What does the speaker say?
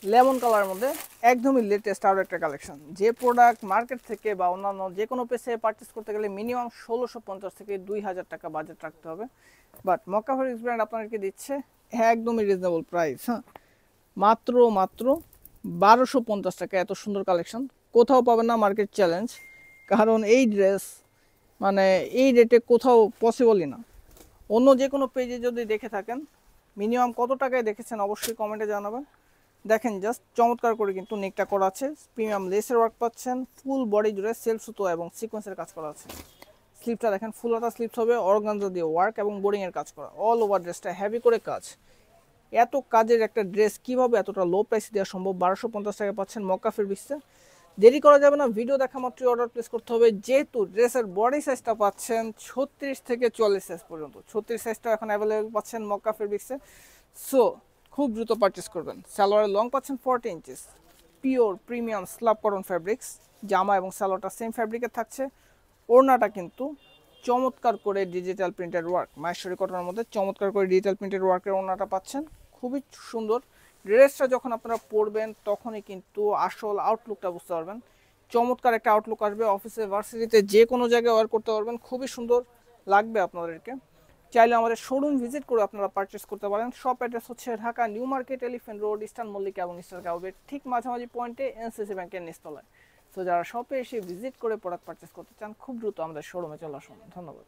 Lemon কালারের মধ্যে একদমই লেটেস্ট আরও একটা কালেকশন। যে প্রোডাক্ট মার্কেট থেকে বা অন্যান্য যে কোনো পেজে পারচেস করতে গেলে মিনিমাম ১৬৫০ থেকে ২০০০ টাকা বাজেট রাখতে হবে, বাট মক্কা ফেব্রিক্স ব্র্যান্ড আপনাদেরকে দিচ্ছে একদমই রিজনেবল প্রাইস। হ্যাঁ, মাত্র মাত্র ১২৫০ টাকা। এত সুন্দর কালেকশন কোথাও পাবেন না, মার্কেট চ্যালেঞ্জ। কারণ এই ড্রেস মানে এই রেটে কোথাও পসিবলই না। অন্য যে কোনো পেজে যদি দেখে থাকেন মিনিমাম কত টাকায় দেখেছেন অবশ্যই কমেন্টে জানাবেন। দেখেন জাস্ট চমৎকার করে কিন্তু নেকটা করা আছে, প্রিমিয়াম লেসের ওয়ার্ক পাচ্ছেন, ফুল বডি জুড়ে সেলফ সুতো এবং সিকোয়েন্সের কাজ করা আছে। স্লিপটা দেখেন ফুল হাতা স্লিপস হবে, অর্গানজা দিয়ে ওয়ার্ক এবং বোরিং এর কাজ করা, অল ওভার ড্রেসটা হেভি করে কাজ। এত কাজের একটা ড্রেস কিভাবে এতটা লো প্রাইসে দেওয়া সম্ভব? ১২৫০ টাকা পাচ্ছেন মক্কা ফেব্রিক্সে। দেরি করা যাবে না, ভিডিও দেখা মাত্রই অর্ডার প্লেস করতে হবে, যেহেতু ড্রেসের বডি সাইজটা পাচ্ছেন ৩৬ থেকে ৪৪ সাইজ পর্যন্ত। ৩৬ সাইজটা এখন অ্যাভেলেবেল পাচ্ছেন মক্কা ফেব্রিক্সে। সো খুব দ্রুত পারচেস করবেন। সালোয়ারের লং পাচ্ছেন 40 inches, pure premium slab cotton fabrics. জামা এবং সালোয়ারটা সেম ফ্যাব্রিকের থাকছে। ওড়নাটা কিন্তু চমৎকার করে ডিজিটাল প্রিন্টেড ওয়ার্ক, মাহেশ্বরী কটনের মধ্যে চমৎকার করে ডিজিটাল প্রিন্টেড ওয়ার্কের ওড়নাটা পাচ্ছেন, খুবই সুন্দর। ড্রেসটা যখন আপনারা পরবেন তখনই কিন্তু আসল আউটলুকটা বুঝতে পারবেন। চমৎকার একটা আউটলুক আসবে, অফিসে ভার্সিটিতে যে কোনো জায়গায় ওয়ার করতে পারবেন, খুবই সুন্দর লাগবে আপনাদেরকে। চাইলে আমাদের শোরুম ভিজিট করে আপনারা পারচেস করতে পারেন। শপ অ্যাড্রেস হচ্ছে Dhaka new market, elephant road, eastern Mallika এবং ইস্টার্ন কাউবের ঠিক মাঝামাঝি পয়েন্টে এনসিসি ব্যাংকের নিচতলায়। তো যারা শপে এসে ভিজিট করে প্রোডাক্ট পারচেস করতে চান খুব দ্রুত আমাদের শোরুমে চলে আসুন। ধন্যবাদ।